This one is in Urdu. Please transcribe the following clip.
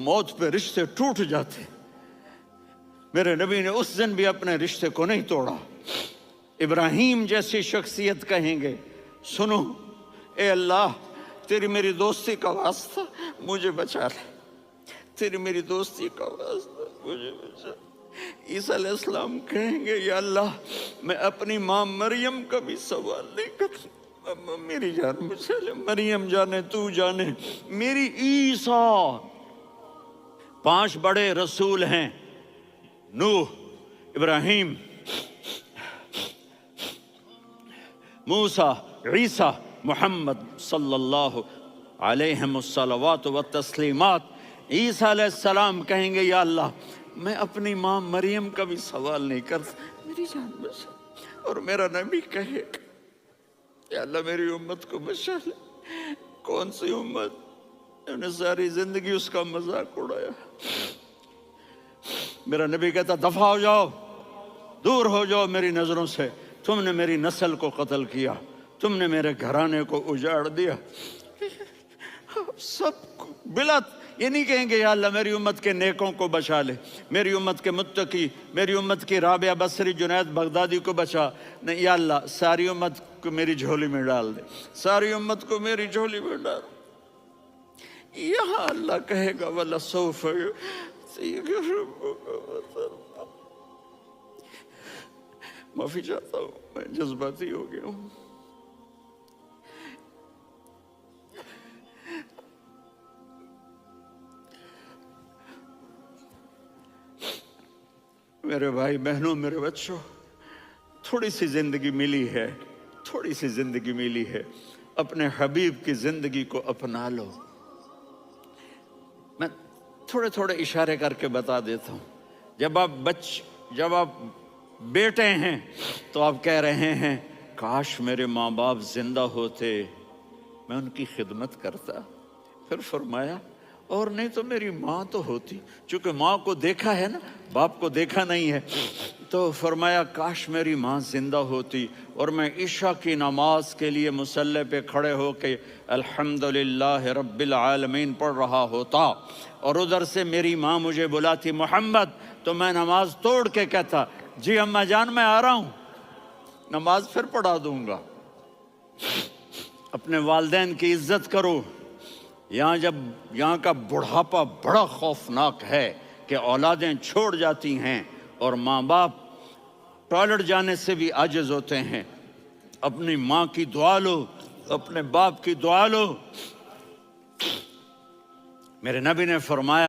موت پہ رشتے ٹوٹ جاتے. میرے نبی نے اس دن بھی اپنے رشتے کو نہیں توڑا. ابراہیم جیسی شخصیت کہیں گے سنو اے اللہ تیری میری دوستی کا واسطہ مجھے بچا لے, تیری میری دوستی کا واسطہ مجھے بچا. عیسیٰ علیہ السلام کہیں گے یا اللہ میں اپنی ماں مریم کا بھی سوال نہیں کرتا, میری جان بچا لے. مریم جانے تو جانے میری عیسیٰ. 5 بڑے رسول ہیں, نوح, ابراہیم, موسیٰ, عیسیٰ, محمد صلی اللہ علیہ الصلوات والتسلیمات. عیسیٰ علیہ السلام کہیں گے یا اللہ میں اپنی ماں مریم کا بھی سوال نہیں کرتا, میری جان بچا. اور میرا نبی کہے یا اللہ میری امت کو بچا لے. کون سی امت؟ انہوں نے ساری زندگی اس کا مذاق اڑایا. میرا نبی کہتا دفع ہو جاؤ, دور ہو جاؤ میری نظروں سے, تم نے میری نسل کو قتل کیا, تم نے میرے گھرانے کو اجاڑ دیا. سب بلا یہ نہیں کہیں گے یا اللہ میری امت کے نیکوں کو بچا لے, میری امت کے متقی, میری امت کی رابعہ بصری, جنید بغدادی کو بچا. نہیں یا اللہ ساری امت کو میری جھولی میں ڈال دے, ساری امت کو میری جھولی میں ڈال. یہاں اللہ کہے گا وَلَسَوْفَ يُعْطِيكَ رَبُّكَ فَتَرْضَىٰ. معافی چاہتا ہوں میں جذباتی ہو گیا ہوں. میرے بھائی بہنوں, میرے بچوں, تھوڑی سی زندگی ملی ہے, تھوڑی سی زندگی ملی ہے, اپنے حبیب کی زندگی کو اپنا لو. میں تھوڑے تھوڑے اشارے کر کے بتا دیتا ہوں. جب آپ بیٹے ہیں تو آپ کہہ رہے ہیں کاش میرے ماں باپ زندہ ہوتے, میں ان کی خدمت کرتا. پھر فرمایا اور نہیں تو میری ماں تو ہوتی, چونکہ ماں کو دیکھا ہے نا, باپ کو دیکھا نہیں ہے, تو فرمایا کاش میری ماں زندہ ہوتی اور میں عشاء کی نماز کے لیے مصلی پہ کھڑے ہو کے الحمدللہ رب العالمین پڑھ رہا ہوتا, اور ادھر سے میری ماں مجھے بلاتی محمد, تو میں نماز توڑ کے کہتا جی اماں جان میں آ رہا ہوں, نماز پھر پڑھا دوں گا. اپنے والدین کی عزت کرو. یہاں کا بڑھاپا بڑا خوفناک ہے کہ اولادیں چھوڑ جاتی ہیں اور ماں باپ ٹوائلٹ جانے سے بھی عاجز ہوتے ہیں. اپنی ماں کی دعا لو, اپنے باپ کی دعا لو. میرے نبی نے فرمایا